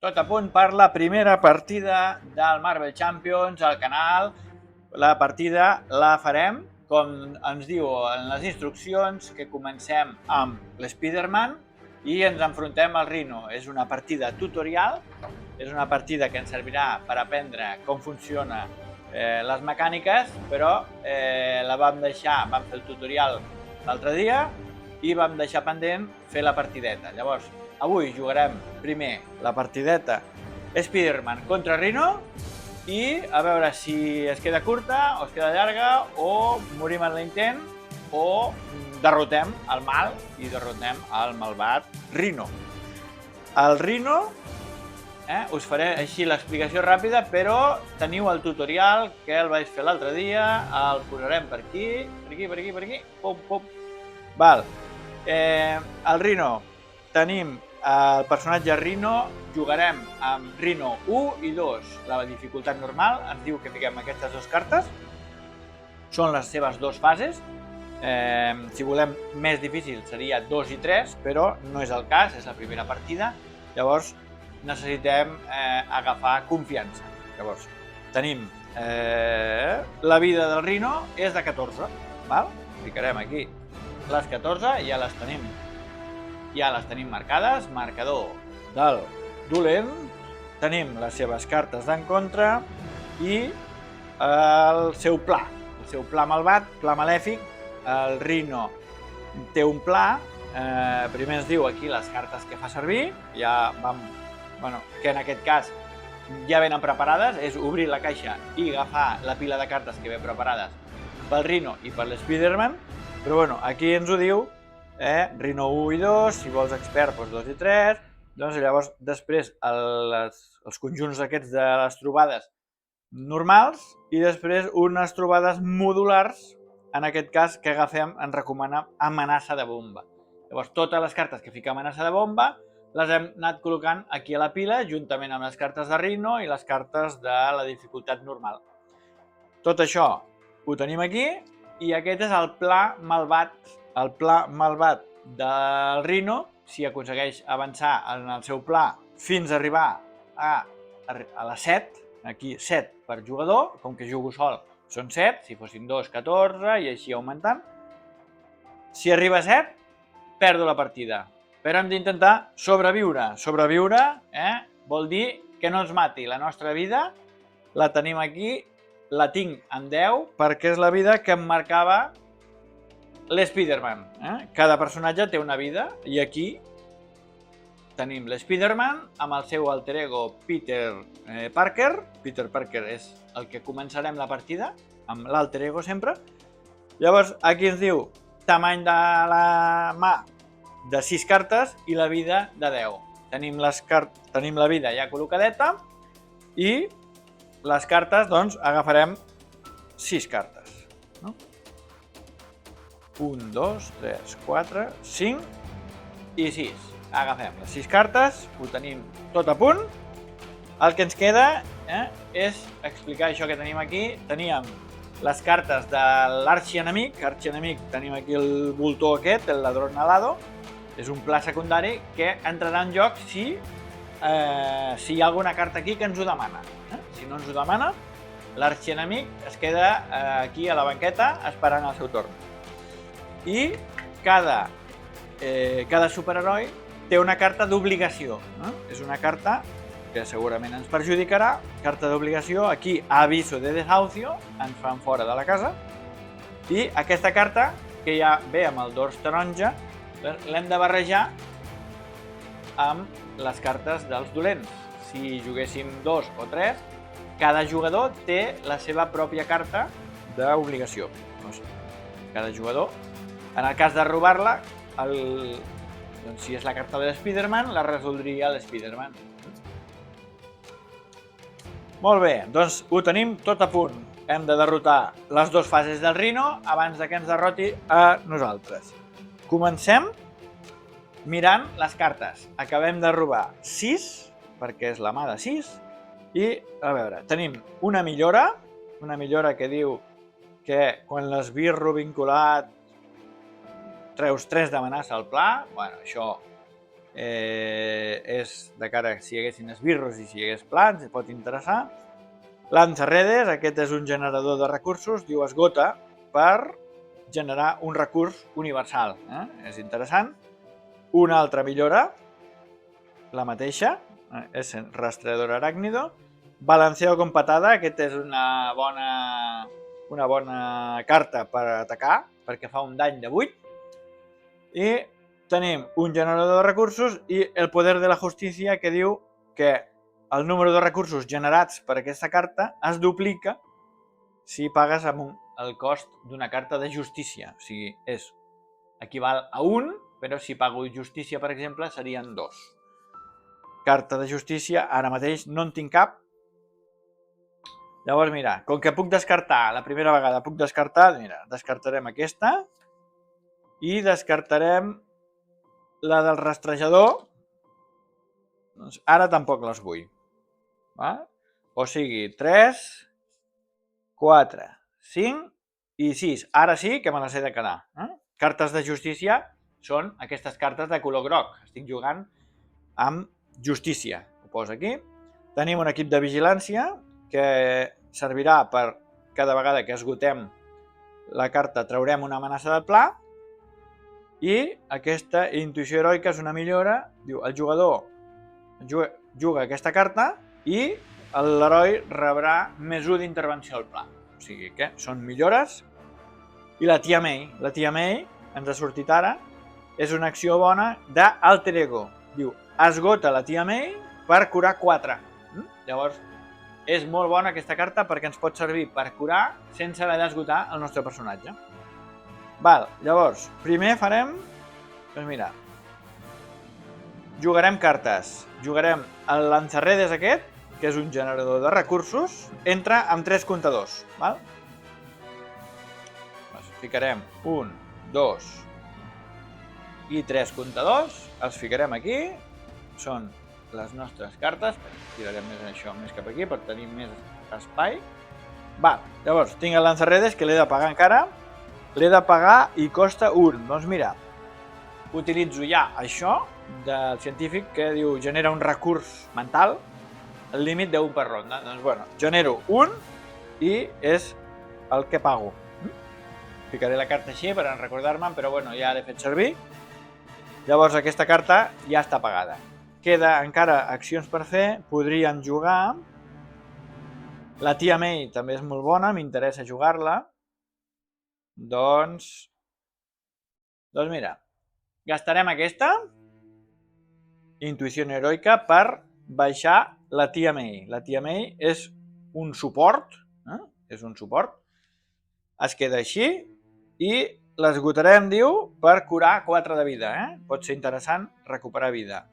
Tot a punt per la primera partida del Marvel Champions al canal. La partida la farem, com ens diu en les instruccions, que comencem amb l'Spiderman i ens enfrontem al Rhino. És una partida tutorial, és una partida que ens servirà per aprendre com funciona les mecàniques, però vam fer el tutorial l'altre dia i vam deixar pendent fer la partideta. Llavors, avui jugarem primer la partideta Spiderman contra Rhino i a veure si es queda curta o es queda llarga o morim en l'intent o derrotem el mal i derrotem el malvat Rhino. El Rhino, us faré així l'explicació ràpida, però teniu el tutorial que el vaig fer l'altre dia, el posarem per aquí, per aquí, pum, pum. Val. El Rhino, tenim el personatge Rhino, jugarem amb Rhino 1 i 2, la dificultat normal, ens diu que fiquem aquestes dues cartes, són les seves dues fases, si volem més difícil seria 2 i 3, però no és el cas, és la primera partida, llavors necessitem agafar confiança. Llavors, tenim la vida del Rhino és de 14, val? Ficarem aquí les 14, ja les tenim marcades, marcador del dolent, tenim les seves cartes d'en contra i el seu pla malvat, pla malèfic. El Rhino té un pla, primer ens diu aquí les cartes que fa servir, ja que en aquest cas ja venen preparades, és obrir la caixa i agafar la pila de cartes que ve preparades pel Rhino i per l'Spiderman, però aquí ens ho diu, Rhino 1 i 2, si vols expert, doncs 2 i 3, doncs llavors després els conjunts aquests de les trobades normals i després unes trobades modulars, en aquest cas que agafem ens recomana amenaça de bomba. Llavors totes les cartes que fica amenaça de bomba les hem anat col·locant aquí a la pila juntament amb les cartes de Rhino i les cartes de la dificultat normal. Tot això ho tenim aquí i aquest és el pla malvat. El pla malvat del Rhino, si aconsegueix avançar en el seu pla fins a arribar a les 7, aquí 7 per jugador, com que jugo sol són 7, si fossin 2, 14 i així augmentant. Si arriba a 7, perdo la partida. Però hem d'intentar sobreviure. Sobreviure vol dir que no ens mati. La nostra vida la tenim aquí, la tinc en 10 perquè és la vida que em marcava l'Spiderman. Cada personatge té una vida i aquí tenim l'Spiderman amb el seu alter ego Peter Parker. Peter Parker és el que començarem la partida, amb l'alter ego sempre. Llavors aquí ens diu tamany de la mà de 6 cartes i la vida de 10. Tenim la vida ja col·locadeta i les cartes, doncs, agafarem 6 cartes. 1, 2, 3, 4, 5 i 6. Agafem les 6 cartes, ho tenim tot a punt. El que ens queda és explicar això que tenim aquí. Teníem les cartes de l'arxienemic. Tenim aquí el voltor aquest, el ladrón alado. És un pla secundari que entrarà en joc si hi ha alguna carta aquí que ens ho demana. Si no ens ho demana, l'arxienemic es queda aquí a la banqueta esperant el seu torn. I cada superheroi té una carta d'obligació. És una carta que segurament ens perjudicarà. Carta d'obligació, aquí aviso de desahucio, ens fan fora de la casa. I aquesta carta, que ja ve amb el dors taronja, l'hem de barrejar amb les cartes dels dolents. Si juguéssim 2 o 3, cada jugador té la seva pròpia carta d'obligació. Cada jugador, en el cas de robar-la, si és la carta de l'Spiderman, la resoldria l'Spiderman. Molt bé, doncs ho tenim tot a punt. Hem de derrotar les dues fases del Rhino abans que ens derroti a nosaltres. Comencem mirant les cartes. Acabem de robar 6, perquè és la mà de 6, i, a veure, tenim una millora que diu que quan l'esbirro vinculat treus 3 d'amenaça al pla. Això és de cara si hi haguessin esbirros i si hi hagués plans, pot interessar. Lanzarredes, aquest és un generador de recursos, diu esgota per generar un recurs universal. És interessant. Una altra millora, la mateixa, és rastreador aràcnido. Balanceo con patada, aquest és una bona carta per atacar, perquè fa un dany de 8. I tenim un generador de recursos i el poder de la justícia, que diu que el número de recursos generats per aquesta carta es duplica si pagues amb el cost d'una carta de justícia. O sigui, equival a 1, però si pago justícia, per exemple, serien 2. Carta de justícia, ara mateix no en tinc cap. Llavors, mira, com que puc descartar, la primera vegada puc descartar, mira, descartarem aquesta i descartarem la del rastrejador. Doncs ara tampoc les vull. O sigui, 3, 4, 5 i 6. Ara sí que me les he de quedar. Cartes de justícia són aquestes cartes de color groc. Estic jugant amb justícia. Ho poso aquí. Tenim un equip de vigilància que servirà per cada vegada que esgotem la carta traurem una amenaça del pla. I aquesta intuïció heroica és una millora. Diu, el jugador juga aquesta carta i l'heroi rebrà més 1 d'intervenció al pla. O sigui que són millores. I la tia May. La tia May, ens ha sortit ara, és una acció bona d'alter ego. Diu, esgota la tia May per curar 4. Llavors, és molt bona aquesta carta perquè ens pot servir per curar sense haver d'esgotar el nostre personatge. Llavors, primer farem, doncs mira, jugarem cartes. Jugarem el Lanzarredes aquest, que és un generador de recursos, entra amb 3 comptadors. Ficarem 1, 2 i 3 comptadors, els ficarem aquí, són les nostres cartes, tirarem més cap aquí per tenir més espai. Llavors, tinc el Lanzarredes que l'he de pagar encara, l'he de pagar i costa 1. Doncs mira, utilitzo ja això del científic que diu genera un recurs mental, el límit d'1 per ronda. Doncs bueno, genero 1 i és el que pago. Ficaré la carta així per recordar-me'n, però bueno, ja l'he fet servir. Llavors aquesta carta ja està pagada. Queda encara accions per fer, podríem jugar. La tia May també és molt bona, m'interessa jugar-la. Doncs mira, gastarem aquesta intuïció heroica per baixar la tia May. La tia May és un suport, es queda així i l'esgotarem, diu, per curar 4 de vida. Pot ser interessant recuperar vida.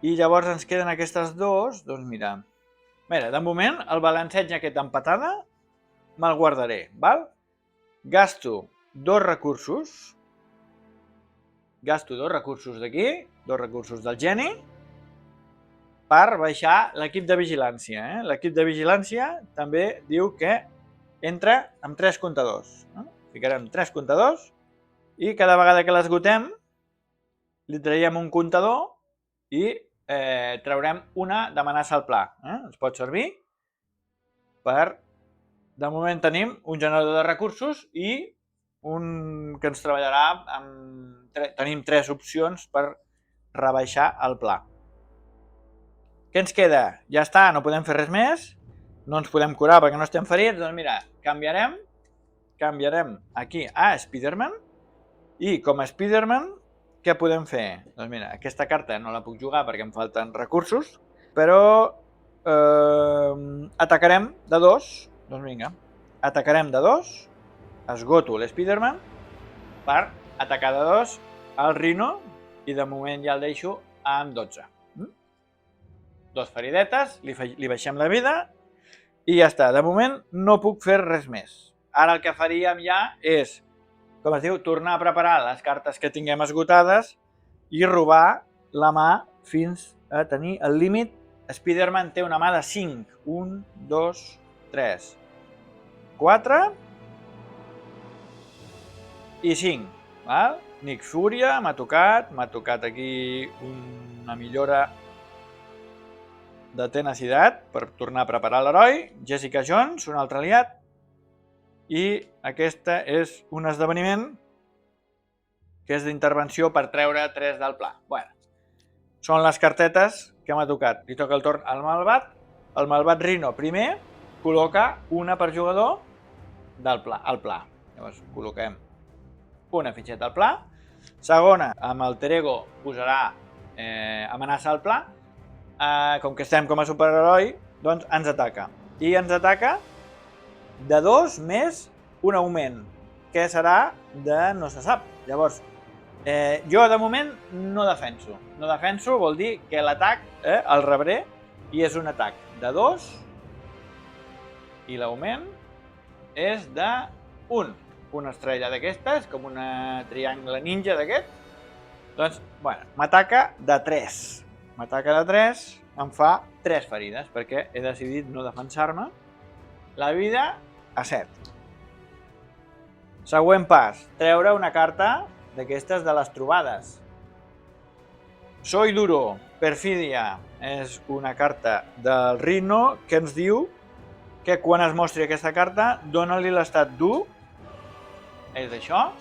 I llavors ens queden aquestes 2, doncs mira, de moment el balanceig aquest empatada me'l guardaré, Gasto 2 recursos, d'aquí, 2 recursos del geni, per baixar l'equip de vigilància. L'equip de vigilància també diu que entra amb 3 comptadors. Ficarem 3 comptadors i cada vegada que l'esgotem li traiem un comptador i traurem una d'amenaça al pla. Ens pot servir per... De moment tenim un generador de recursos i un que ens treballarà amb... Tenim 3 opcions per rebaixar el pla. Què ens queda? Ja està, no podem fer res més. No ens podem curar perquè no estem ferits. Doncs mira, canviarem aquí a Spiderman i com a Spiderman què podem fer? Doncs mira, aquesta carta no la puc jugar perquè em falten recursos, però atacarem de 2. Doncs vinga, atacarem de 2, esgoto l'Spiderman per atacar de 2 al Rhino i de moment ja el deixo amb 12. 2 feridetes, li baixem la vida i ja està. De moment no puc fer res més. Ara el que faríem ja és, com es diu, tornar a preparar les cartes que tinguem esgotades i robar la mà fins a tenir el límit. Spiderman té una mà de 5. 1, 2, 3, 4 i 5. Val? Nix Fúria m'ha tocat aquí una millora de tenacitat per tornar a preparar l'heroi. Jessica Jones, un altre aliat. I aquesta és un esdeveniment que és d'intervenció per treure 3 del pla. Bueno, són les cartetes que m'ha tocat. Li toca el torn al malvat. El malvat Rhino primer col·loca una per jugador al pla. Llavors col·loquem una fitxeta al pla. Segona, amb el Terego posarà amenaça al pla. Com que estem com a superheroi, doncs ens ataca. I ens ataca de 2 més un augment, que serà de no se sap. Llavors, jo de moment no defenso. No defenso vol dir que l'atac el rebré i és un atac de 2 i l'augment és de 1. Una estrella d'aquestes, com una triangle ninja d'aquest. Doncs, bueno, m'ataca de 3. M'ataca de 3, em fa 3 ferides, perquè he decidit no defensar-me. La vida a 7. Següent pas, treure una carta d'aquestes de les trobades. Soy duro, Perfidia, és una carta del Rhino que ens diu que quan es mostri aquesta carta, dona-li l'estat dur, és això,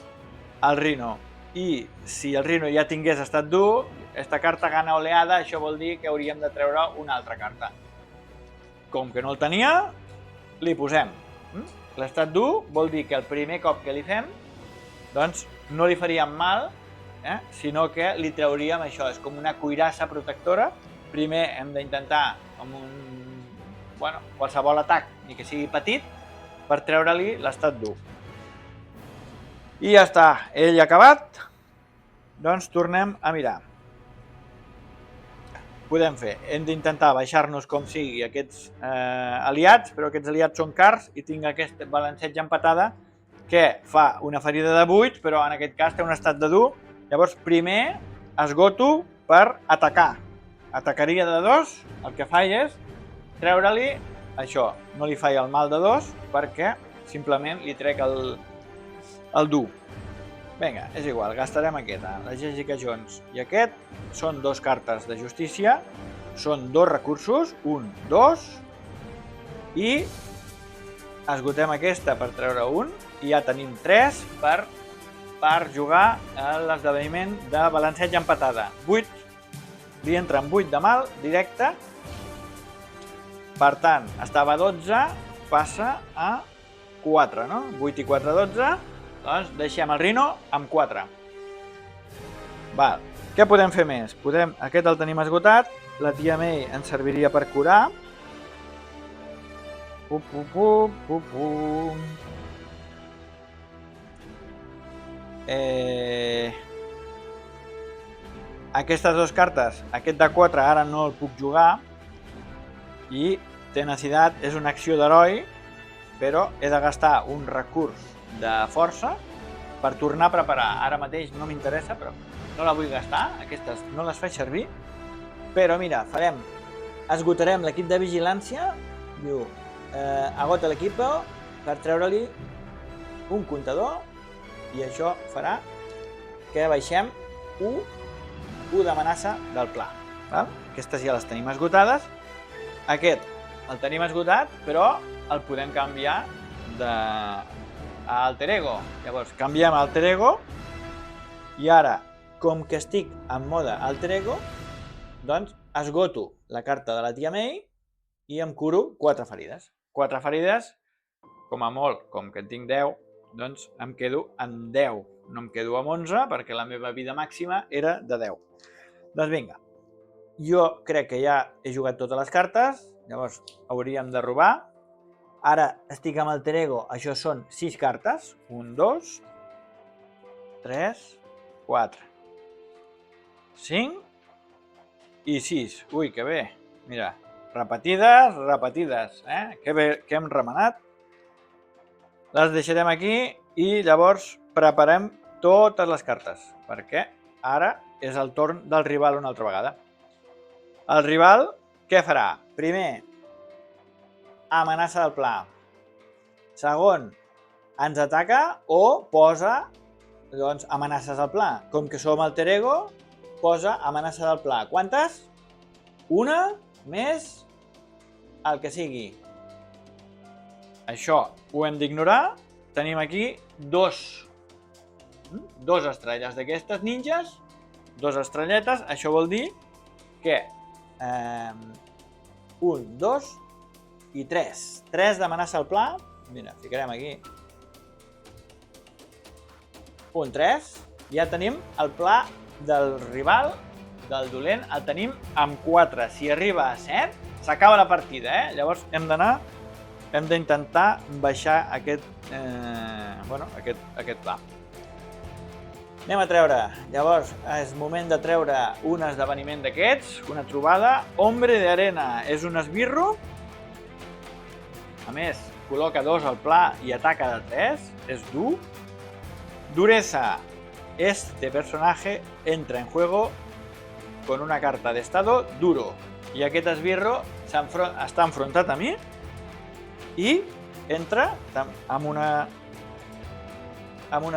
al Rhino. I si el Rhino ja tingués estat dur, aquesta carta gana oleada, això vol dir que hauríem de treure una altra carta. Com que no el tenia, li posem. L'estat dur vol dir que el primer cop que li fem, doncs no li faríem mal, sinó que li trauríem això. És com una cuirassa protectora. Primer hem d'intentar amb qualsevol atac, ni que sigui petit, per treure-li l'estat dur. I ja està, ell acabat. Doncs tornem a mirar. Podem fer, hem d'intentar baixar-nos com sigui aquests aliats, però aquests aliats són cars i tinc aquest balanceig empatada que fa una ferida de 8, però en aquest cas té un estat de dur. Llavors primer esgoto per atacar. Atacaria de 2, el que faig és treure-li això. No li faig el mal de 2 perquè simplement li trec el dur. Vinga, és igual, gastarem aquesta, la Jessica Jones i aquest. Són 2 cartes de justícia, són 2 recursos, 1, 2, i esgotem aquesta per treure 1, i ja tenim 3 per jugar l'esdeveniment de balanceig empatada. 8, li entra amb 8 de mal, directe, per tant, estava a 12, passa a 4, no? 8 i 4, 12, doncs deixem el Rhino amb 4. Val. Què podem fer més? Aquest el tenim esgotat, la tia May ens serviria per curar. Aquestes 2 cartes, aquest de 4 ara no el puc jugar, i tenacitat és una acció d'heroi, però he de gastar un recurs de força per tornar a preparar. Ara mateix no m'interessa, però no la vull gastar, aquestes no les faig servir. Però mira, esgotarem l'equip de vigilància, diu, agota l'equip per treure-li un comptador, i això farà que baixem 1 d'amenaça del pla. Aquestes ja les tenim esgotades. Aquest el tenim esgotat, però el podem canviar a Alter Ego. Llavors canviem a Alter Ego, i ara, com que estic en mode Alter Ego, doncs esgoto la carta de la tia May i em curo 4 ferides. 4 ferides, com a molt, com que en tinc 10, doncs em quedo en 10. No em quedo amb 11 perquè la meva vida màxima era de 10. Doncs vinga, jo crec que ja he jugat totes les cartes, llavors hauríem de robar. Ara estic amb Alter Ego, això són 6 cartes. 1, 2, 3, 4, 5 i 6. Ui, que bé. Mira, repetides, Que bé que hem remenat. Les deixarem aquí i llavors preparem totes les cartes, perquè ara és el torn del rival una altra vegada. El rival què farà? Primer, amenaça del pla. Segon, ens ataca o posa doncs, amenaces al pla. Com que som alter ego, posa amenaces al pla. Quantes? Una, més, el que sigui. Això ho hem d'ignorar. Tenim aquí dos estrelles d'aquestes ninjas, dos estrelletes. Això vol dir que 1, 2 i 3. 3 d'amenaça al pla. Mira, ficarem aquí. 1, 3. Ja tenim el pla del rival, del dolent, el tenim amb 4. Si arriba a 7, s'acaba la partida, Llavors hem d'intentar baixar aquest pla. Anem a treure. Llavors és moment de treure un esdeveniment d'aquests, una trobada. Hombre de arena és un esbirro. A més, col·loca 2 al pla i ataca de 3. És dur. Dureza. Este personaje entra en juego con una carta de estado duro. I aquest esbirro està enfrontat a mi i entra amb una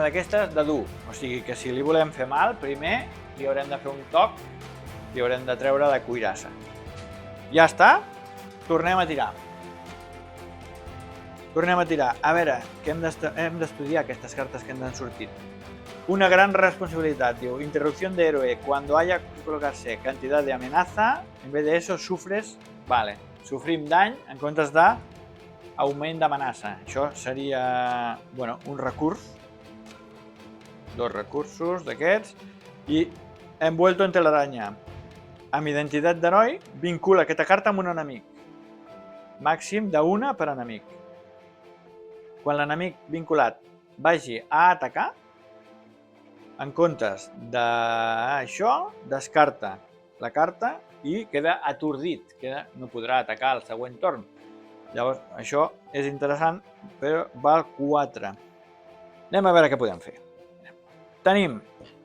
d'aquestes de dur. O sigui que si li volem fer mal, primer li haurem de fer un toc, li haurem de treure la cuirassa. Ja està. Tornem a tirar. A veure, que hem d'estudiar aquestes cartes que ens han sortit. Una gran responsabilidad, digo, interrupción de héroe. Cuando haya que colocarse cantidad de amenaza, en vez de eso sufres, vale, sufrim dany en comptes d'augment d'amenaça. Això seria, bueno, un recurs. 2 recursos d'aquests. I envuelto en telaraña. Amb identitat d'heroi, vincula aquesta carta amb un enemic. Màxim d'una per enemic. Quan l'enemic vinculat vagi a atacar, en comptes d'això, descarta la carta i queda atordit, no podrà atacar el següent torn. Llavors, això és interessant, però val 4. Anem a veure què podem fer. Tenim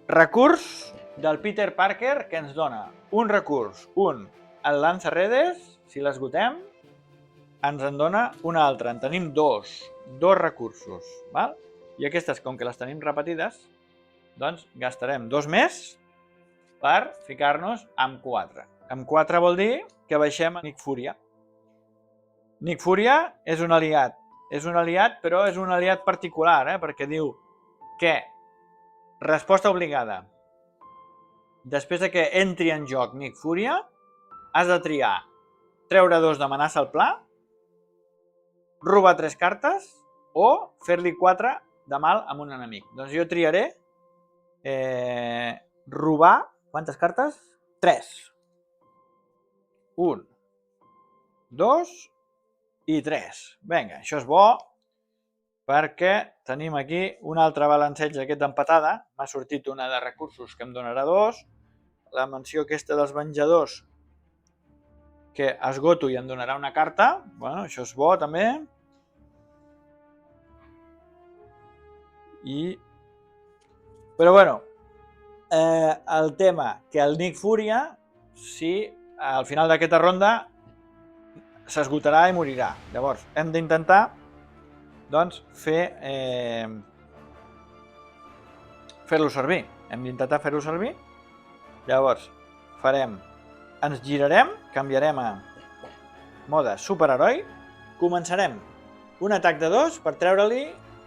recurs del Peter Parker que ens dona un recurs, el lanzaredes, si l'esgotem, ens en dona un altre. En tenim dos recursos, val? I aquestes, com que les tenim repetides, doncs gastarem 2 més per ficar-nos amb 4. Amb 4 vol dir que baixem a Nick Furia. Nick Furia és un aliat. És un aliat, però és un aliat particular, perquè diu que resposta obligada. Després de que entri en joc Nick Furia, has de triar treure 2 d'amenaça al pla, robar 3 cartes o fer-li 4 de mal amb un enemic. Doncs jo triaré robar, quantes cartes? 3. 1, 2 i 3. Vinga, això és bo perquè tenim aquí un altre balanceig d'aquest d'empatada. M'ha sortit una de recursos que em donarà 2. La menció aquesta dels venjadors que esgoto i em donarà una carta. Bueno, això és bo també. Però bueno, el tema que el Nick Furia, si al final d'aquesta ronda s'esgotarà i morirà. Llavors hem d'intentar doncs fer-lo servir. Hem d'intentar fer-ho servir. Llavors ens girarem, canviarem a mode superheroi, començarem un atac de 2 per treure-li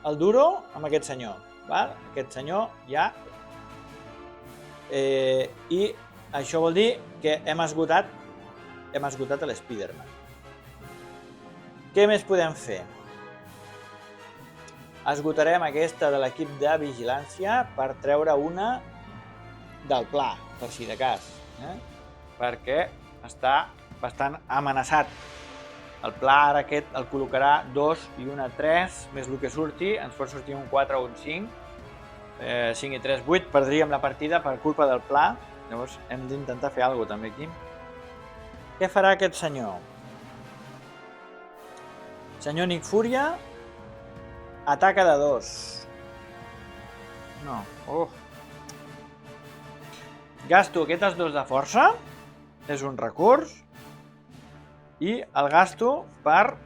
el duro amb aquest senyor. Aquest senyor ja. I això vol dir que hem esgotat l'Spiderman. Què més podem fer? Esgotarem aquesta de l'equip de vigilància per treure una del pla, per si de cas, perquè està bastant amenaçat. El pla ara aquest el col·locarà 2 i una 3, més el que surti, ens pot sortir un 4 o un 5, 5 i 3, 8, perdríem la partida per culpa del pla, llavors hem d'intentar fer alguna cosa també aquí. Què farà aquest senyor? Senyor Nick Furia, ataca de 2. No, gasto aquestes 2 de força, és un recurs, i el gasto per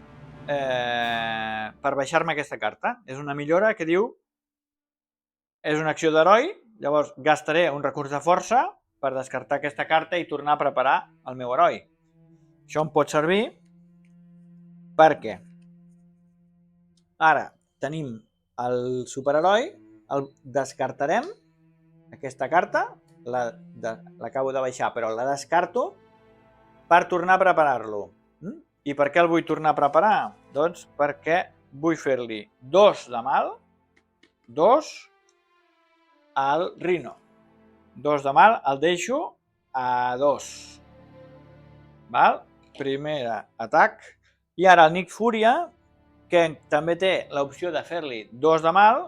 baixar-me aquesta carta. És una millora que diu és una acció d'heroi, llavors gastaré un recurs de força per descartar aquesta carta i tornar a preparar el meu heroi. Això em pot servir perquè ara tenim el superheroi, el descartarem, aquesta carta, l'acabo de baixar, però la descarto per tornar a preparar-lo. I per què el vull tornar a preparar? Doncs perquè vull fer-li 2 de mal, 2 al Rhino. 2 de mal el deixo a 2. Val? Primer atac. I ara el Nick Furia, que també té l'opció de fer-li 2 de mal,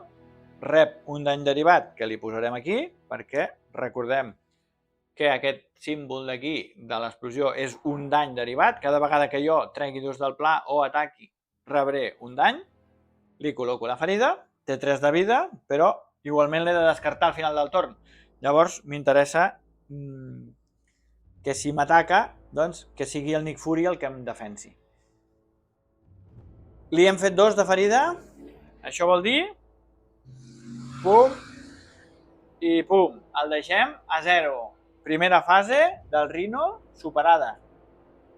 rep un dany derivat que li posarem aquí, perquè recordem que aquest símbol d'aquí de l'explosió és un dany derivat. Cada vegada que jo tregui 2 del pla o ataqui, rebré un dany. Li col·loco la ferida, té 3 de vida, però igualment l'he de descartar al final del torn. Llavors m'interessa que si m'ataca, doncs que sigui el Nick Fury el que em defensi. Li hem fet 2 de ferida, això vol dir pum i pum, el deixem a 0. Primera fase del Rhino superada.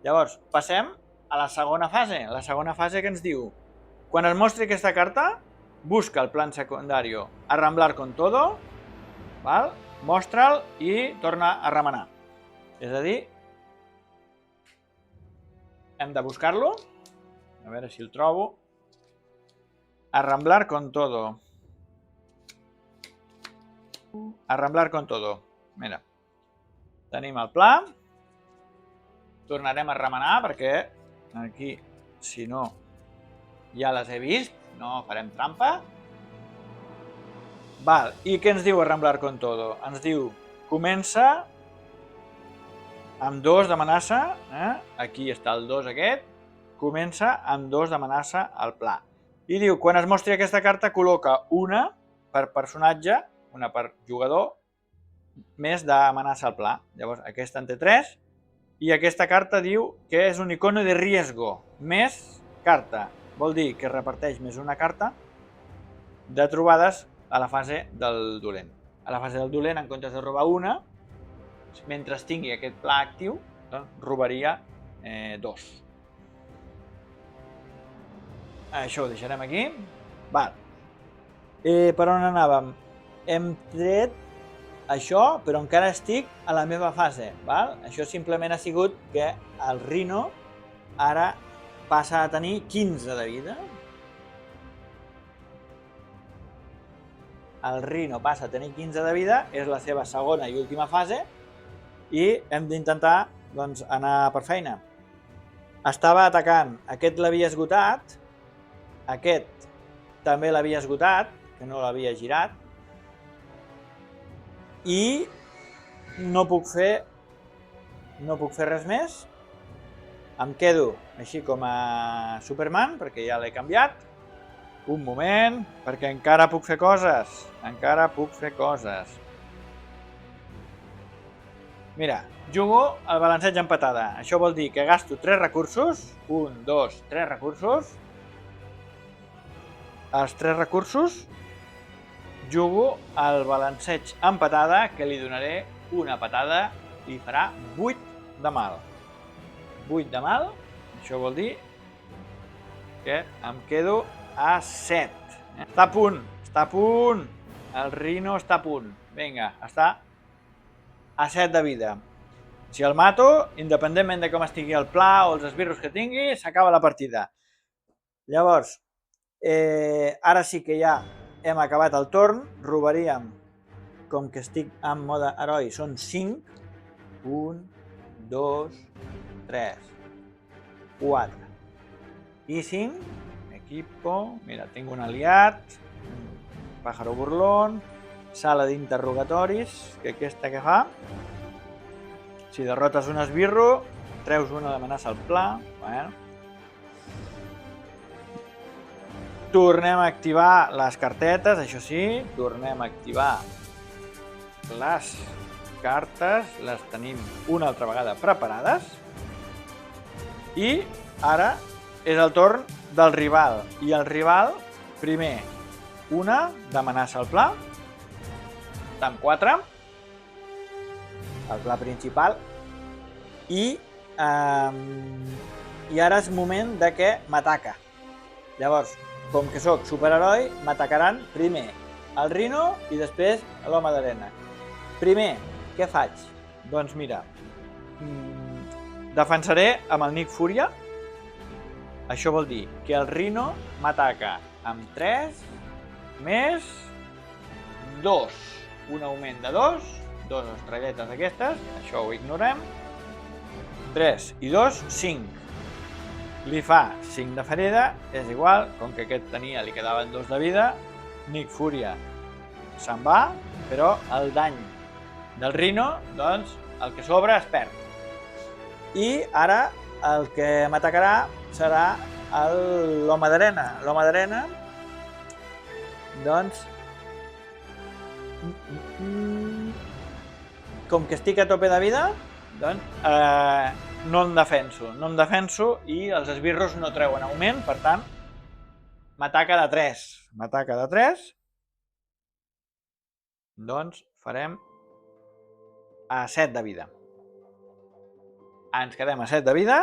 Llavors, passem a la segona fase. La segona fase que ens diu: quan es mostri aquesta carta, busca el plan secundari Arramblar con todo, val? Mostra'l i torna a remenar. És a dir, hem de buscar-lo. A veure si el trobo. Arramblar con todo. Arramblar con todo. Mira. Tenim el pla. Tornarem a remenar perquè aquí, si no, ja les he vist. No farem trampa. Val. I què ens diu Arramblar con todo? Ens diu, comença amb 2 d'amenaça. Aquí està el 2 aquest. Comença amb 2 d'amenaça al pla. I diu, quan es mostri aquesta carta, col·loca una per personatge, una per jugador, més d'amenaça al pla. Llavors, aquesta en té 3. I aquesta carta diu que és un icono de riesgo, més carta. Vol dir que reparteix més una carta de trobades a la fase del dolent. A la fase del dolent, en comptes de robar una, mentre tingui aquest pla actiu, doncs robaria 2. Això ho deixarem aquí. Val. Per on anàvem? Hem tret això, però encara estic a la meva fase. Val? Això simplement ha sigut que el Rhino ara passa a tenir 15 de vida. El Rhino passa a tenir 15 de vida, és la seva segona i última fase, i hem d'intentar anar per feina. Estava atacant, aquest l'havia esgotat, aquest també l'havia esgotat, que no l'havia girat, i no puc fer res més. Em quedo així com a Superman, perquè ja l'he canviat. Un moment, perquè encara puc fer coses. Encara puc fer coses. Mira, jugo el balanceig empatada. Això vol dir que gasto 3 recursos. 1, 2, 3 recursos. Els 3 recursos jugo el balanceig empatada, que li donaré una patada i farà 8 de mal. 8 de mal, això vol dir que em quedo a 7. Està a punt. El Rhino està a punt. Vinga, està a 7 de vida. Si el mato, independentment de com estigui el pla o els esbirros que tingui, s'acaba la partida. Llavors, ara sí que ja hem acabat el torn. Robaríem, com que estic en mode heroi, són 5. 1, 2, 3, 4 i 5. Equipo, mira, tinc un aliat, pájaro burlón, sala d'interrogatoris, que aquesta que fa? Si derrotes un esbirro, treus una d'amenaça al pla. Bueno. Tornem a activar les cartetes, això sí, tornem a activar les cartes, les tenim una altra vegada preparades. I ara és el torn del rival. I el rival, primer, una d'amenaça al pla, està amb 4, el pla principal, i ara és moment de que m'ataca. Llavors, com que sóc superheroi, m'atacaran primer el Rhino i després l'home d'arena. Primer, què faig? Doncs mira, defensaré amb el Nick Furia. Això vol dir que el Rhino m'ataca amb 3 més 2. Un augment de 2, 2 estrelletes aquestes, això ho ignorem. 3 i 2, 5. Li fa 5 de ferida, és igual, com que aquest tenia, li quedaven 2 de vida. Nick Furia se'n va, però el dany del Rhino, doncs, el que sobra es perd. I ara el que m'atacarà serà l'home d'arena. L'home d'arena, doncs, com que estic a tope de vida, doncs no em defenso i els esbirros no treuen augment, per tant, m'ataca de 3. M'ataca de 3, doncs farem a 7 de vida. Ens quedem a 7 de vida,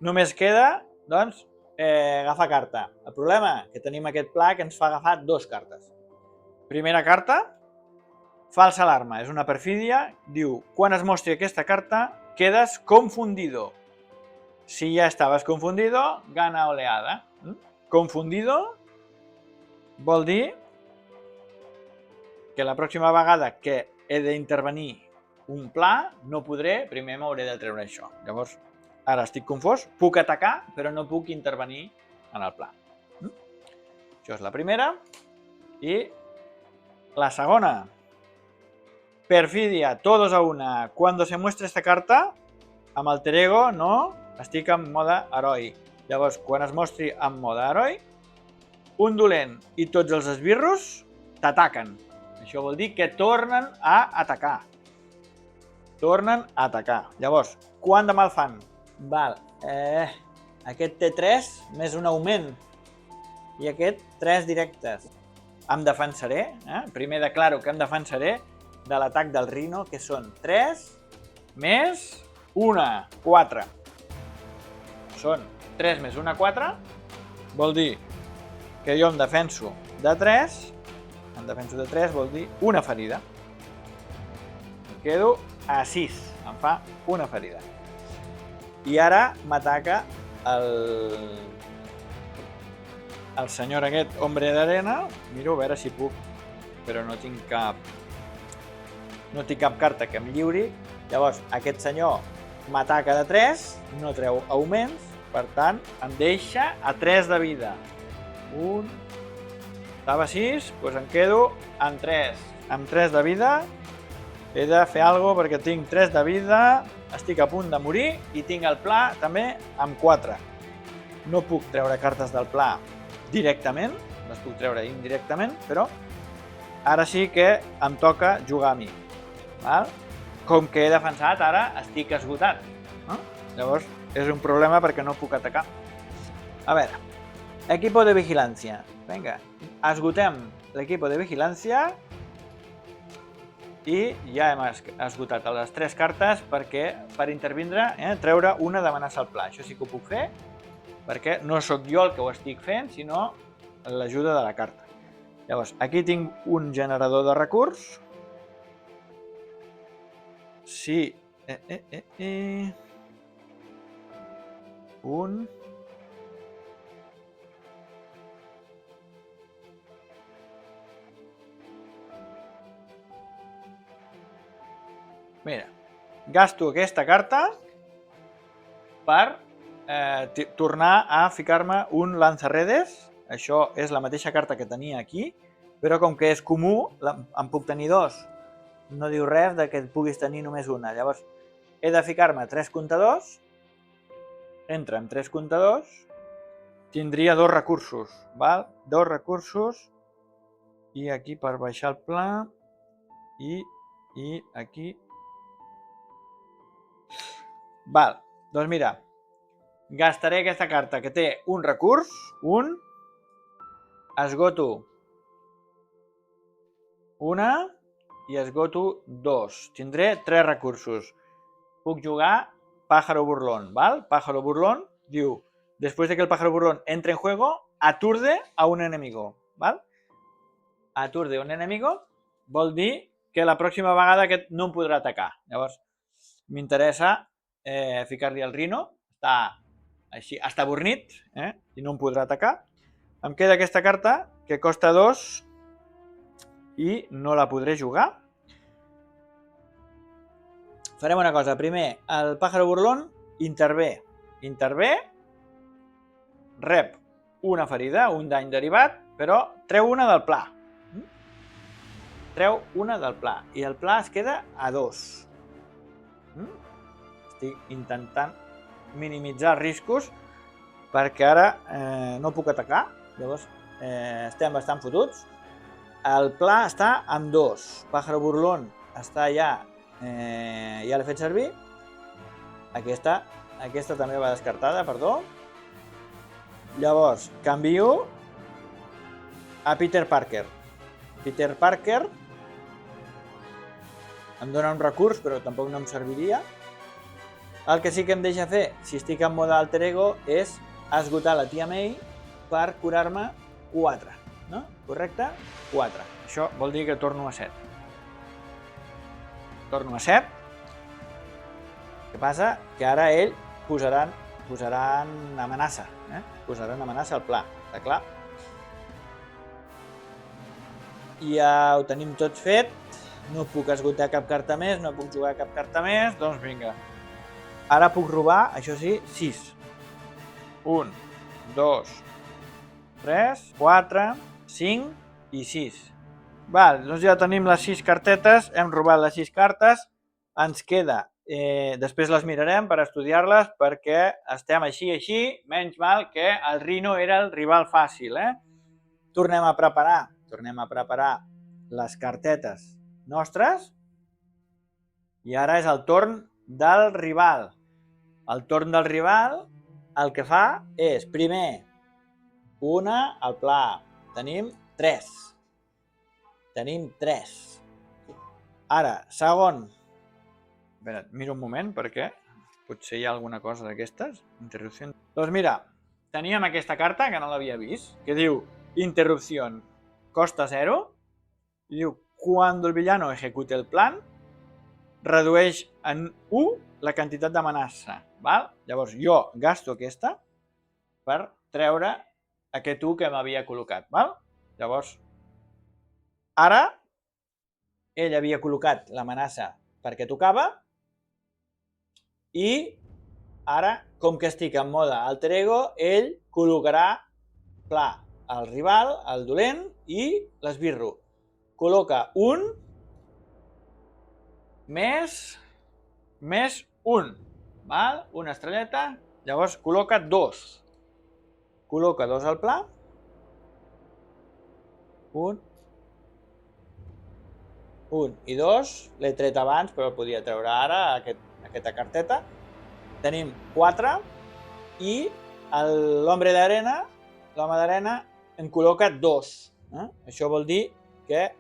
només queda, doncs, agafar carta. El problema que tenim aquest pla que ens fa agafar 2 cartes. Primera carta, falsa alarma, és una perfídia, diu, quan es mostri aquesta carta, quedas confundido. Si ya estabas confundido, gana oleada. Confundido vol dir que la pròxima vegada que he d'intervenir un pla, no podré, primer m'hauré de treure això. Llavors, ara estic confós, puc atacar, però no puc intervenir en el pla. Això és la primera. I la segona, perfidia, todos a una. Cuando se muestre esta carta, amb alter ego, no, estic en mode heroi. Llavors, quan es mostri en mode heroi, un dolent i tots els esbirros t'ataquen. Això vol dir que tornen a atacar. Tornen a atacar. Llavors, quant de mal fan? Val, aquest té 3 més un augment. I aquest 3 directes. Em defensaré, primer declaro que em defensaré de l'atac del Rhino, que són 3 més 1, 4. Són 3 més 1, 4. Vol dir que jo em defenso de 3. Em defenso de 3 vol dir una ferida. Em quedo a 6. Em fa una ferida. I ara m'ataca el senyor aquest, hombre d'arena. Miro a veure si puc, però no tinc cap carta que em lliuri. Llavors, aquest senyor m'ataca de 3, no treu augments, per tant, em deixa a 3 de vida. Estava a 6, doncs em quedo amb 3. Amb 3 de vida, he de fer alguna cosa perquè tinc 3 de vida, estic a punt de morir i tinc el pla també amb 4. No puc treure cartes del pla directament, les puc treure indirectament, però ara sí que em toca jugar a mi. Val? Com que he defensat, ara estic esgotat. Llavors, és un problema perquè no puc atacar. A veure, equipo de vigilància. Vinga, esgotem l'equipo de vigilància i ja hem esgotat les 3 cartes perquè per intervindre, treure una d'amenaça al pla. Això sí que ho puc fer perquè no sóc jo el que ho estic fent, sinó l'ajuda de la carta. Llavors, aquí tinc un generador de recurs. Sí. Mira, gasto aquesta carta per tornar a ficar-me un lanzarredes. Això és la mateixa carta que tenia aquí, però com que és comú, en puc tenir 2. No diu res de que puguis tenir només una. Llavors, he de ficar-me 3 comptadors. Entra amb 3 comptadors. Tindria 2 recursos. Val? 2 recursos. I aquí per baixar el pla. I aquí. Val. Doncs mira, gastaré aquesta carta que té un recurs. Esgoto una i esgoto 2. Tindré 3 recursos. Puc jugar Pájaro Burlón, ¿vale? Pájaro Burlón diu, después de que el pájaro burlón entre en juego, aturde a un enemigo, ¿vale? Aturde un enemigo vol dir que la pròxima vegada aquest no em podrà atacar. Llavors, m'interessa ficar-li el Rhino, està avornit, i no em podrà atacar. Em queda aquesta carta, que costa 2, i no la podré jugar. Farem una cosa. Primer, el Pájaro Burlón intervé, rep una ferida, un dany derivat, però treu una del pla. Treu una del pla. I el pla es queda a 2. Estic intentant minimitzar els riscos perquè ara no puc atacar. Llavors estem bastant fotuts. El pla està amb 2. Pájaro Burlón està ja l'he fet servir. Aquesta també va descartada, perdó. Llavors, canvio a Peter Parker. Peter Parker em dona un recurs, però tampoc no em serviria. El que sí que em deixa fer, si estic en mode alter ego, és esgotar la tia May per curar-me 4. No? Correcte? 4. Això vol dir que torno a 7. Torno a 7. Què passa? Que ara ell posaran amenaça. Posaran amenaça al pla, està clar? I ja ho tenim tot fet. No puc esgotar cap carta més, no puc jugar cap carta més, doncs vinga. Ara puc robar, això sí, 6. 1, 2, 3, 4, 5 i 6. Val, doncs ja tenim les 6 cartetes, hem robat les 6 cartes, ens queda, després les mirarem per estudiar-les perquè estem així, menys mal que el Rhino era el rival fàcil. Tornem a preparar les cartetes nostres i ara és el torn del rival. El torn del rival el que fa és, primer, una al pla. Tenim 3. Ara, segon. Espera't, miro un moment perquè potser hi ha alguna cosa d'aquestes. Interrupció. Doncs mira, teníem aquesta carta que no l'havia vist, que diu interrupción costa 0 i diu cuando el villano ejecute el plan redueix en 1 la quantitat d'amenaça. Llavors jo gasto aquesta per treure aquest 1 que m'havia col·locat. Llavors, ara ell havia col·locat l'amenaça perquè tocava i ara, com que estic en mode alter ego, ell col·locarà pla al rival, al dolent, i l'esbirro. Col·loca 1 més 1. Una estrelleta, llavors col·loca 2. Col·loca 2 al pla. 1 i 2. L'he tret abans, però podia treure ara aquesta carteta. Tenim 4 i l'home d'arena en col·loca 2. Això vol dir que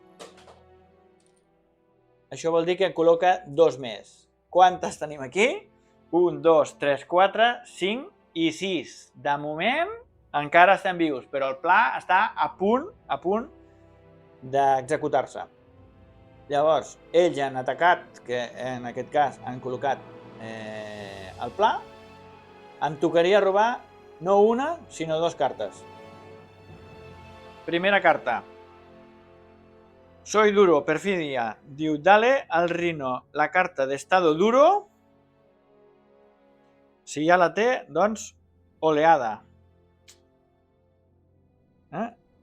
en col·loca 2 més. Quantes tenim aquí? 1, 2, 3, 4, 5 i 6. De moment encara estem vius, però el pla està a punt d'executar-se. Llavors, ells han atacat, que en aquest cas han col·locat el pla. Em tocaria robar no una, sinó 2 cartes. Primera carta. Soy duro, perfidia. Diu, dale al Rhino la carta d'estado duro. Si ja la té, doncs, oleada.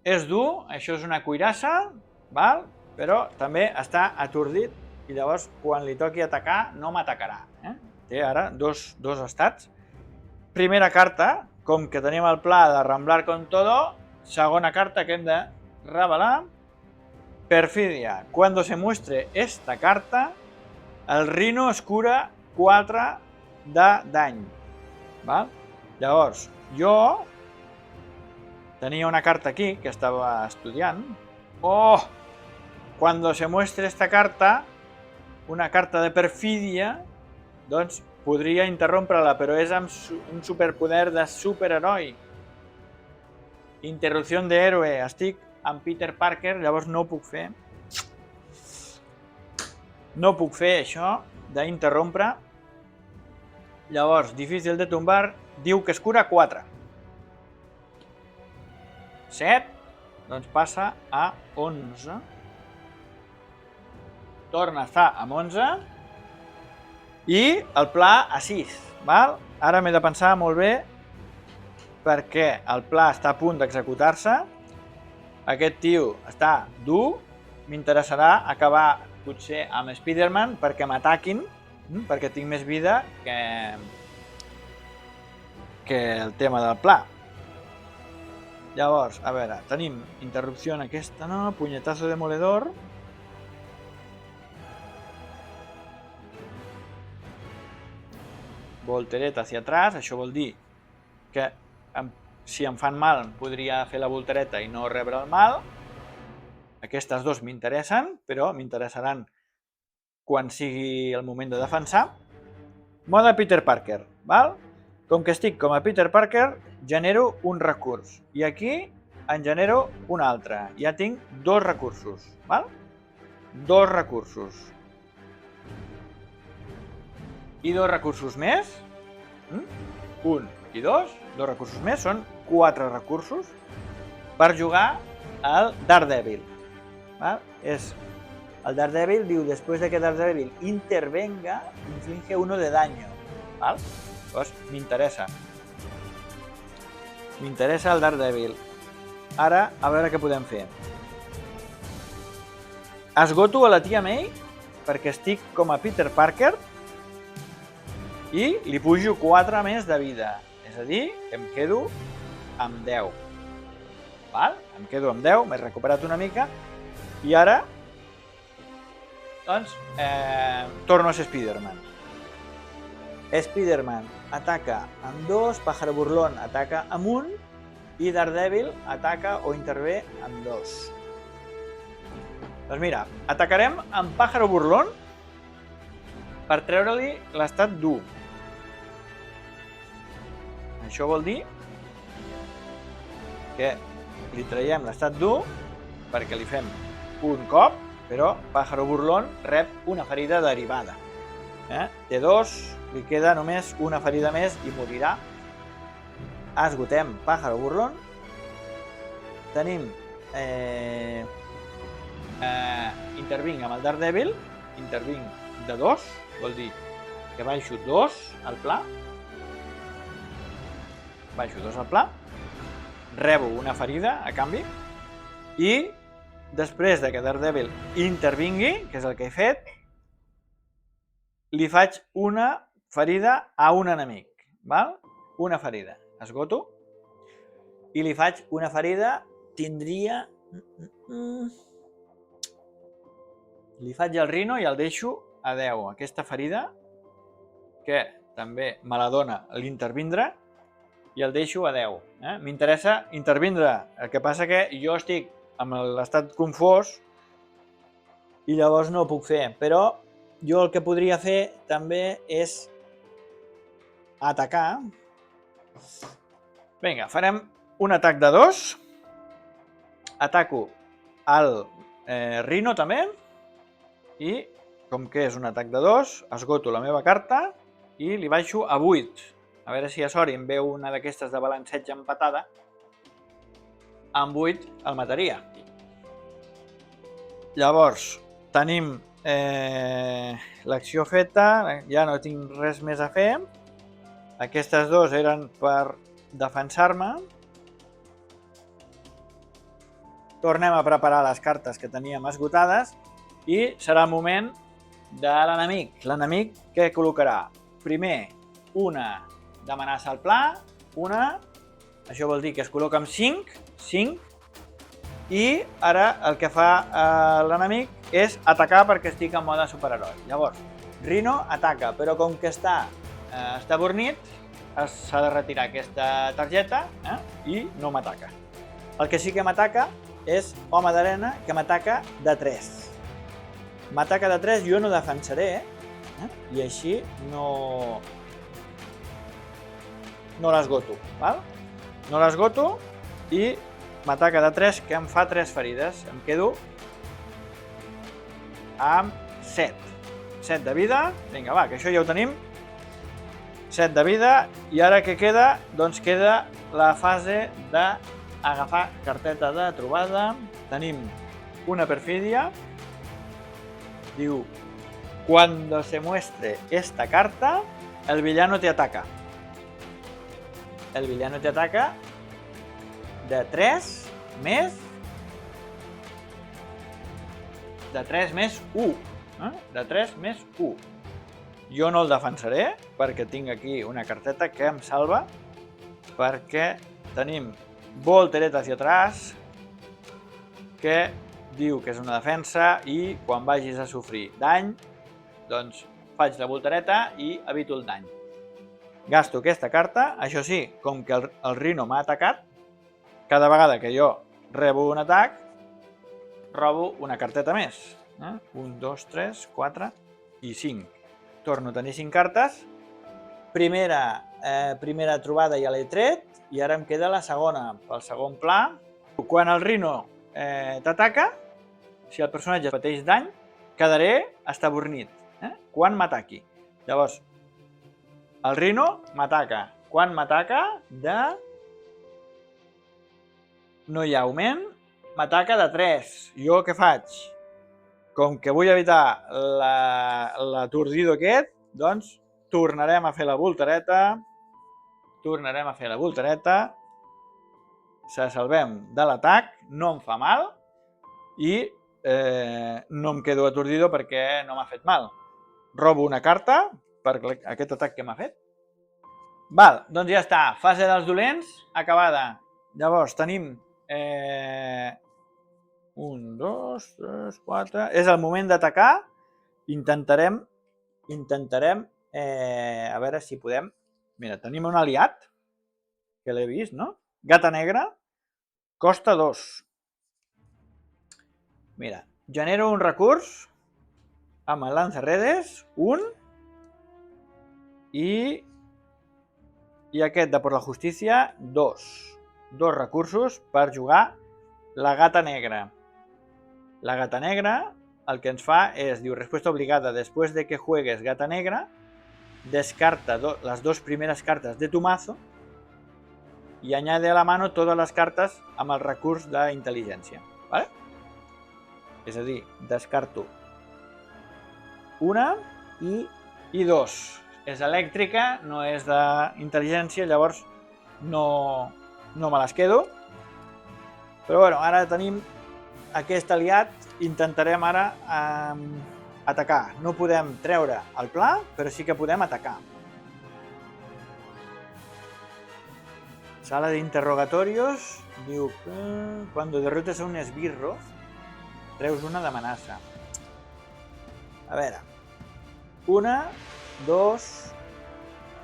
És dur, això és una cuirassa, però també està atordit i llavors quan li toqui atacar no m'atacarà. Té ara dos estats. Primera carta, com que tenim el pla de ramblar con todo, segona carta que hem de revelar. Perfidia. Cuando se muestre esta carta, el Rhino es cura 4 de dany. Llavors, jo tenia una carta aquí que estava estudiant. Oh! cuando se muestre esta carta, una carta de perfidia, doncs podria interrompre-la, però és amb un superpoder de superheroi. Interrupció d'héroe. Estic amb Peter Parker, llavors no ho puc fer. No puc fer això d'interrompre. Llavors, difícil de tombar, diu que es cura 4. 7, doncs passa a 11. Torna a estar amb 11. I el pla a 6. Val? Ara m'he de pensar molt bé perquè el pla està a punt d'executar-se. Aquest tio està dur. M'interessarà acabar potser amb Spider-Man perquè m'ataquin, perquè tinc més vida que el tema del pla. Llavors, a veure, tenim interrupció en aquesta, no? Puñetazo demoledor. Voltereta hacia atrás, això vol dir que si em fan mal podria fer la voltereta i no rebre el mal. Aquestes dos m'interessen, però m'interessaran quan sigui el moment de defensar. Mode Peter Parker, val? Com que estic com a Peter Parker, genero un recurs. I aquí en genero un altre. Ja tinc 2 recursos, val? 2 recursos. I 2 recursos més. 1 i 2. 2 recursos més. Són 4 recursos per jugar al Daredevil. ¿Vale? El Daredevil diu, después de que Daredevil intervenga, inflige 1 de daño. ¿Vale? Pues m'interessa. M'interessa el Daredevil. Ara, a veure què podem fer. Esgoto a la tia May perquè estic com a Peter Parker i li pujo 4 més de vida. És a dir, que em quedo amb 10. Val? Em quedo amb 10, m'he recuperat una mica. I ara, doncs, torno a ser Spider-Man. Spider-Man ataca amb 2, Pájaro Burlón ataca amb 1 i Daredevil ataca o intervé amb 2. Doncs mira, atacarem amb Pájaro Burlón per treure-li l'estat dur. Això vol dir que li traiem l'estat dur perquè li fem un cop, però Pájaro Burlón rep una ferida derivada. Té 2, li queda només una ferida més i morirà. Esgotem Pájaro Burlón. Tenim intervinc amb el Daredevil, intervinc de 2, vol dir que baixo 2 al pla. Baixo 2 al pla, rebo una ferida a canvi i després de que Daredevil intervingui, que és el que he fet, li faig una ferida a un enemic. Val? Una ferida. Esgoto. I li faig una ferida, tindria... Li faig el Rhino i el deixo a 10. Aquesta ferida, que també me la dona l'intervindre, i el deixo a 10. M'interessa intervindre. El que passa que jo estic amb l'estat confós i llavors no ho puc fer. Però jo el que podria fer també és atacar. Vinga, farem un atac de 2. Ataco el Rhino també. I com que és un atac de 2, esgoto la meva carta i li baixo a 8. A veure si a sort em veu una d'aquestes de balanceig empatada. Amb 8 el mataria. Llavors, tenim l'acció feta, ja no tinc res més a fer. Aquestes dos eren per defensar-me. Tornem a preparar les cartes que teníem esgotades i serà el moment de l'enemic. L'enemic què col·locarà? Primer, una d'amenaça al pla, una, això vol dir que es col·loca amb 5, i ara el que fa l'enemic és atacar perquè estic en mode superheroi. Llavors, Rhino ataca, però com que està bornit, s'ha de retirar aquesta targeta i no m'ataca. El que sí que m'ataca és Home d'Arena, que m'ataca de 3. m'ataca de 3, jo no defensaré, i així no l'esgoto, val? No l'esgoto i m'ataca de 3, que em fa 3 ferides. Em quedo amb 7. 7 de vida. Vinga, va, que això ja ho tenim. 7 de vida. I ara què queda? Doncs queda la fase d'agafar carteta de trobada. Tenim una perfidia. Diu, cuando se muestre esta carta, el villano te ataca. El villano te ataca de 3 més 1. De 3 més 1. Jo no el defensaré perquè tinc aquí una carteta que em salva, perquè tenim Volteret hacia atrás, que diu que és una defensa i quan vagis a sofrir dany, doncs faig la voltereta i evito el dany. Gasto aquesta carta, això sí, com que el Rhino m'ha atacat, cada vegada que jo rebo un atac, robo una carteta més. 1, 2, 3, 4 i 5. Torno a tenir 5 cartes. Primera trobada ja l'he tret i ara em queda la segona, pel segon pla. Quan el Rhino t'ataca, si el personatge pateix dany, quedaré estabornit quan m'ataqui. Llavors, el Rhino m'ataca. Quan m'ataca no hi ha augment, m'ataca de 3. Jo què faig? Com que vull evitar l'atordido aquest, doncs tornarem a fer la voltereta. Se salvem de l'atac, no em fa mal i no em quedo atordido perquè no m'ha fet mal. Robo una carta per aquest atac que m'ha fet. Val, doncs ja està. Fase dels dolents acabada. Llavors tenim 1, 2, 3, 4... És el moment d'atacar. Intentarem a veure si podem... Mira, tenim un aliat, que l'he vist, no? Gata negra, costa 2. Mira, genero un recurs amb el lanzaredes, 1, i aquest de por la justícia, 2. 2 recursos per jugar la gata negra. La gata negra el que ens fa es, diu, respuesta obligada, después de que juegues gata negra, descarta las 2 primeras cartas de tu mazo y añade a la mano todas las cartas amb el recurs d'intel·ligència. ¿Vale? És a dir, descarto una i 2. És elèctrica, no és d'intel·ligència, llavors no me les quedo. Però bueno, ara tenim aquest aliat, intentarem ara atacar. No podem treure el pla, però sí que podem atacar. Sala de interrogatorios, diu que cuando derrotes a un esbirro, treus una d'amenaça. A veure, 1, 2,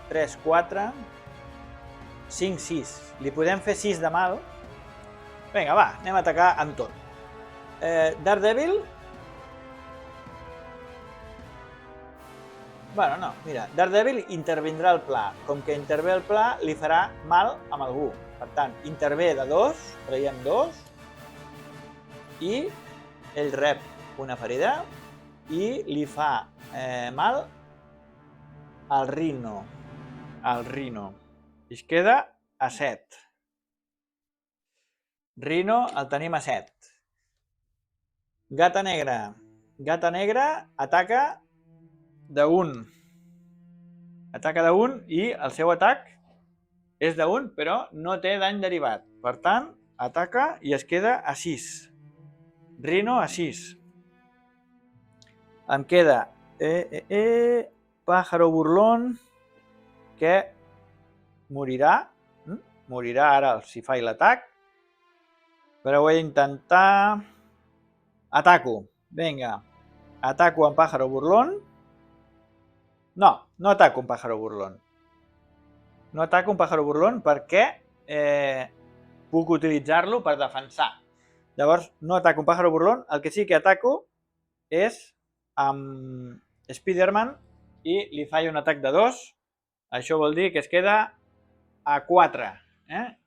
3, 4, 5, 6. Li podem fer 6 de mal. Vinga, va, anem a atacar amb tot. Daredevil. Bueno, no, mira, Daredevil intervindrà el pla. Com que intervé el pla, li farà mal amb algú. Per tant, intervé de 2, traiem 2, i ell rep una ferida i li fa mal al Rhino. I es queda a 7. Rhino el tenim a 7. Gata negra. Gata negra ataca de 1. Ataca de 1 i el seu atac és de 1, però no té dany derivat. Per tant, ataca i es queda a 6. Rhino a 6. Em queda Pájaro burlón, que morirà. Morirà ara si faig l'atac. Però vull intentar... Ataco. Vinga. Ataco amb Pájaro burlón. No, no ataco amb Pájaro burlón. No ataco amb Pájaro burlón perquè puc utilitzar-lo per defensar. Llavors, no ataco amb Pájaro burlón. El que sí que ataco és amb Spiderman i li falla un atac de 2. Això vol dir que es queda a 4.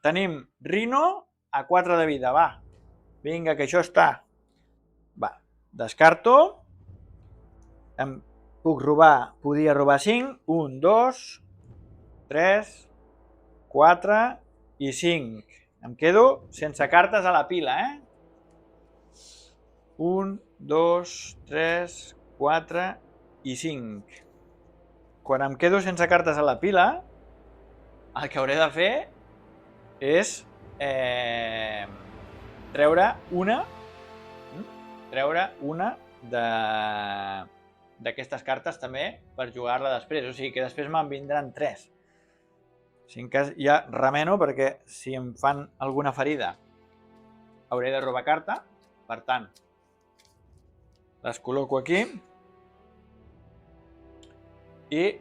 Tenim Rhino a 4 de vida, va. Vinga, que això està. Va, descarto. Em puc robar, podia robar 5. 1, 2, 3, 4 i 5. Em quedo sense cartes a la pila, 1, 2, 3, 4 i 5. Quan em quedo sense cartes a la pila, el que hauré de fer és treure una d'aquestes cartes també per jugar-la després. O sigui que després me'n vindran 3. Si en cas ja remeno, perquè si em fan alguna ferida hauré de robar carta. Per tant, les col·loco aquí. I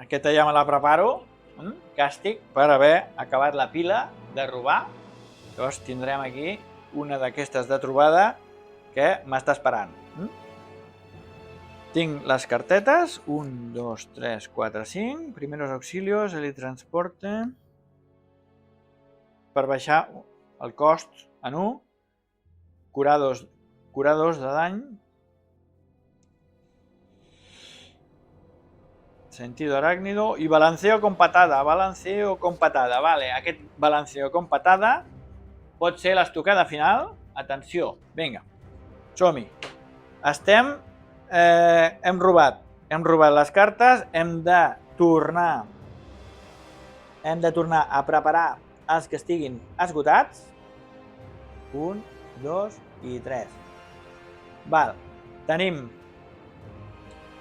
aquesta ja me la preparo, càstig, per haver acabat la pila de robar. Llavors tindrem aquí una d'aquestes de trobada que m'està esperant. Tinc les cartetes, 1, 2, 3, 4, 5, primeros auxilios, helitransporte, per baixar el cost en 1, curar 2 de dany, sentido arácnido i balanceo con patada, vale, aquest balanceo con patada pot ser l'estocada final. Atenció, vinga, som-hi. Hem robat les cartes, hem de tornar a preparar els que estiguin esgotats. 1, 2 i 3. Val, tenim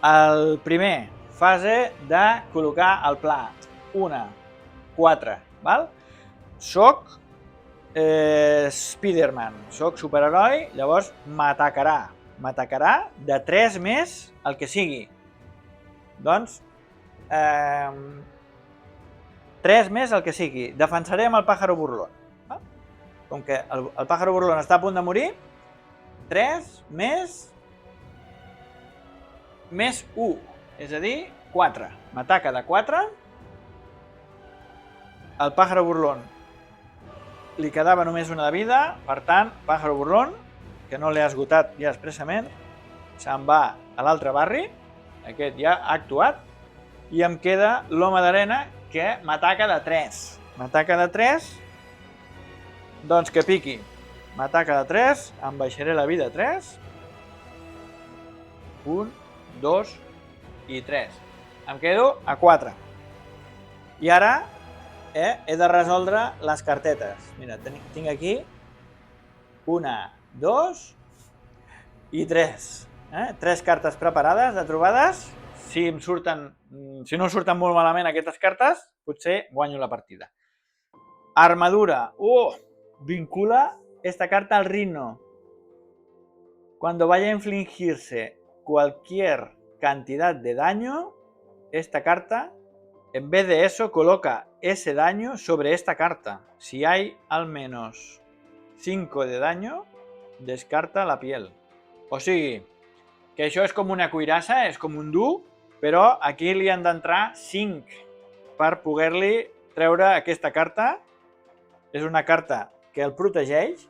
el primer fase de col·locar el pla. 1, 4, val? Soc Spiderman, soc superheroi, llavors m'atacarà de 3 més el que sigui. Doncs 3 més el que sigui. Defensaré amb el pájaro burlón. Com que el pájaro burlón està a punt de morir, 3 més 1, és a dir, 4. M'ataca de 4. El pájaro burlón li quedava només una de vida, per tant, pájaro burlón, que no l'he esgotat ja expressament, se'n va a l'altre barri, aquest ja ha actuat, i em queda l'home d'arena que m'ataca de 3. M'ataca de 3, doncs que piqui. M'ataca de 3, em baixaré la vida 3. 1, 2 i 3. Em quedo a 4. I ara he de resoldre les cartetes. Mira, tinc aquí 1, 2 i 3. 3 cartes preparades, de trobades. Si no surten molt malament aquestes cartes, potser guanyo la partida. Armadura. Vincula esta carta al Rhino. Cuando vaya a infligirse cualquier cantidad de daño, esta carta, en vez de eso, coloca ese daño sobre esta carta. Si hay al menos 5 de daño, descarta la piel. O sigui, que això és com una cuirassa, és com un dur, però aquí li han d'entrar 5 per poder-li treure aquesta carta. És una carta que el protegeix.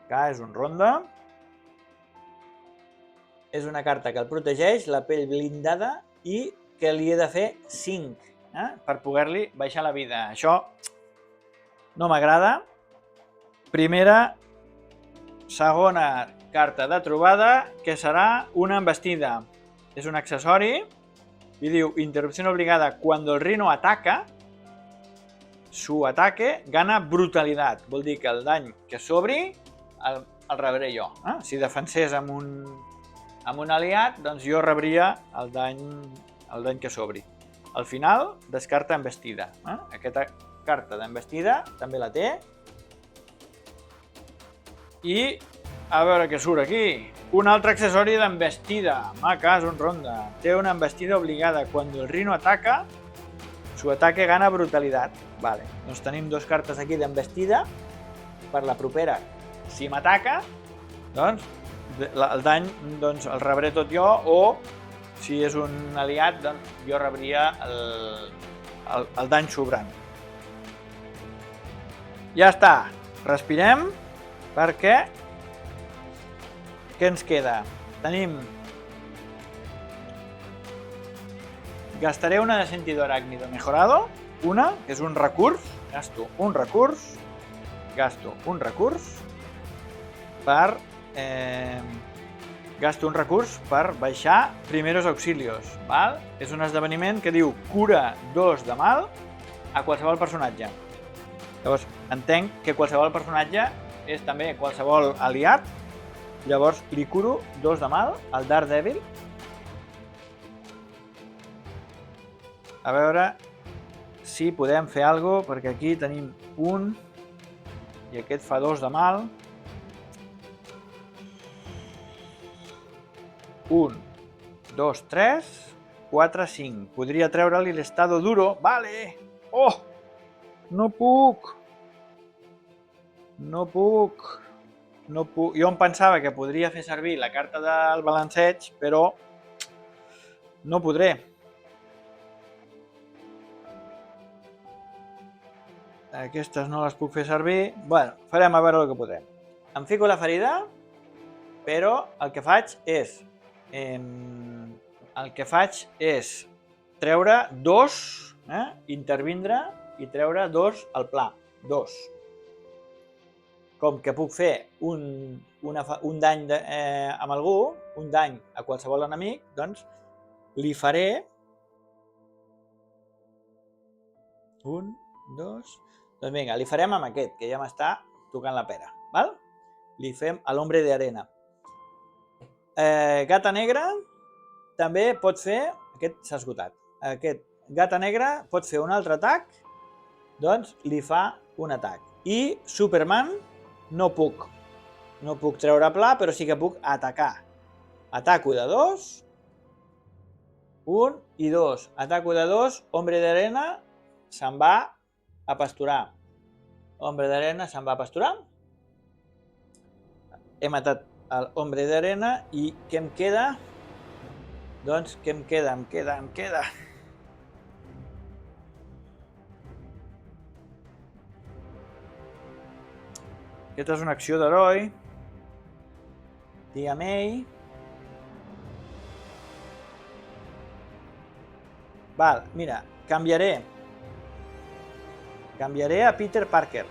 Acá és un ronda. És una carta que el protegeix, la pell blindada, i que li he de fer 5 per poder-li baixar la vida. Això no m'agrada. Segona carta de trobada, que serà una embestida. És un accessori i diu, interrupció obligada, cuando el Rhino ataca, su ataque gana brutalidad. Vol dir que el dany que sobri el rebré jo. Si defensés amb un aliat, doncs jo rebria el dany que sobri. Al final, descarta embestida. Aquesta carta d'embestida també la té. I a veure què surt aquí. Un altre accessori d'embestida. Maca, és un ronda. Té una embestida obligada. Cuando el Rhino ataca, su ataque gana brutalidad. Vale, doncs tenim 2 cartes aquí d'embestida. Per la propera, si m'ataca, doncs el dany doncs, el rebré tot jo, o si és un aliat, doncs, jo rebria el dany sobrant. Ja està, respirem, perquè què ens queda? Tenim... Gastaré una de sentido arácnido mejorado, una, que és un recurs, gasto un recurs per baixar primeros auxilios, val? És un esdeveniment que diu cura 2 de mal a qualsevol personatge. Llavors, entenc que qualsevol personatge és també qualsevol aliat, llavors li curo 2 de mal al Daredevil. A veure si podem fer alguna cosa, perquè aquí tenim un i aquest fa 2 de mal. 1, 2, 3, 4, 5. Podria treure-li l'estado duro. Vale! Oh! No puc! Jo em pensava que podria fer servir la carta del balanceig, però no podré. Aquestes no les puc fer servir. Bueno, farem a veure el que podrem. Em fico la ferida, però el que faig és treure 2, intervindre i treure 2 al pla. 2. Com que puc fer un dany amb algú, un dany a qualsevol enemic, doncs li faré 1, 2... Doncs vinga, li farem amb aquest, que ja m'està tocant la pera, val? Li fem a l'Hombre de Arena. Gata Negra també pot fer... Aquest s'ha esgotat. Aquest Gata Negra pot fer un altre atac, doncs li fa un atac. I Superman no puc. No puc treure pla, però sí que puc atacar. Ataco de 2. 1 i 2. Ataco de 2. Hombre de Arena se'n va a pasturar. Hombre d'Arena se'n va a pasturar. He matat el Hombre d'Arena i què em queda? Doncs què em queda? Em queda... Aquesta és una acció d'heroi. Tia May. Val, mira, canviaré a Peter Parker.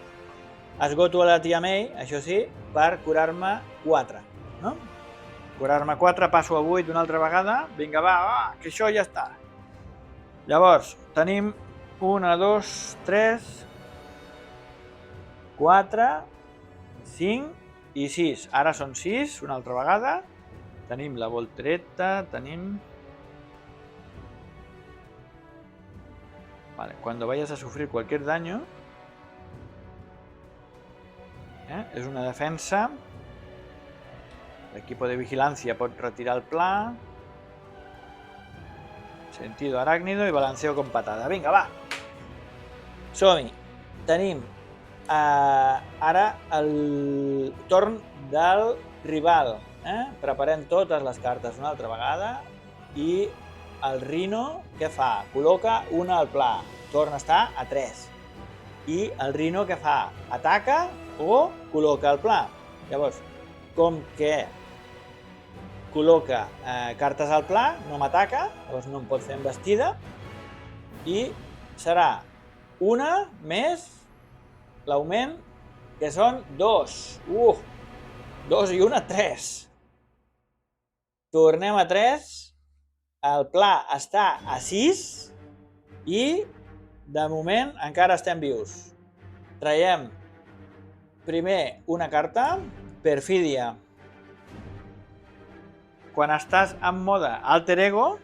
Esgoto a la tia May, això sí, per curar-me 4. No? Curar-me 4, passo a 8 una altra vegada. Vinga, va, que això ja està. Llavors, tenim 1, 2, 3, 4, 5 i 6. Ara són 6, una altra vegada. Tenim la voltereta, tenim... Vale, cuando vayas a sufrir cualquier daño, és una defensa. L'equipo de vigilancia pot retirar el pla. Sentido arácnido i balanceo con patada. Vinga, va! Som-hi! Tenim ara el torn del rival. Preparem totes les cartes una altra vegada i el Rhino, què fa? Col·loca una al pla, torna a estar a 3. I el Rhino què fa? Ataca o col·loca el pla. Llavors, com que col·loca cartes al pla, no m'ataca, llavors no em pot fer embestida, i serà una més l'augment, que són 2. 2 i 1, 3. Tornem a 3. El pla està a 6 i, de moment, encara estem vius. Traiem primer una carta, Perfídia. Quan estàs en mode alter ego,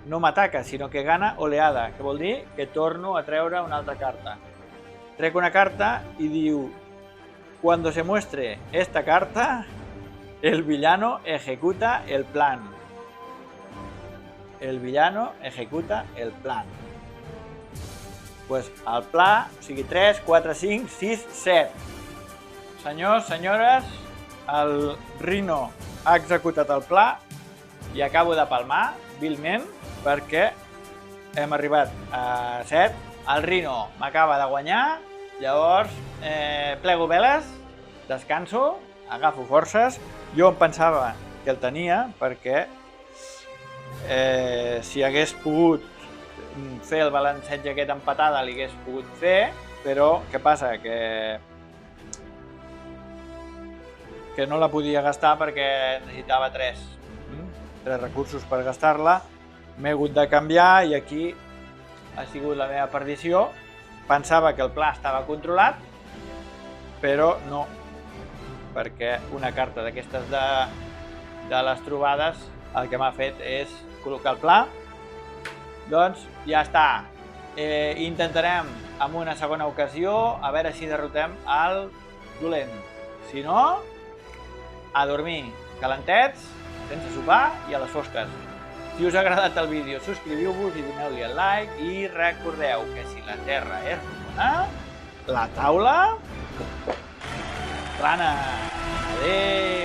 no m'ataca, sinó que gana oleada, que vol dir que torno a treure una altra carta. Trec una carta i diu, cuando se muestre esta carta, el villano ejecuta el plan. El villano ejecuta el plan. Pues el pla, o sigui, 3, 4, 5, 6, 7. Senyors, senyores, el Rhino ha executat el pla i acabo de palmar, vilment, perquè hem arribat a 7. El Rino m'acaba de guanyar, llavors plego veles, descanso, agafo forces. Jo em pensava que el tenia perquè si hagués pogut fer el balanceig aquest empatada li hagués pogut fer, però què passa? Que no la podia gastar perquè necessitava 3 recursos per gastar-la. M'he hagut de canviar i aquí ha sigut la meva perdició. Pensava que el pla estava controlat, però no, perquè una carta d'aquestes de les trobades el que m'ha fet és col·locar el pla. Doncs ja està. Intentarem en una segona ocasió a veure si derrotem el dolent. Si no, a dormir calentets, sense sopar i a les fosques. Si us ha agradat el vídeo, subscriviu-vos i doneu-li el like i recordeu que si la terra és rodona, la taula plana. Adéu!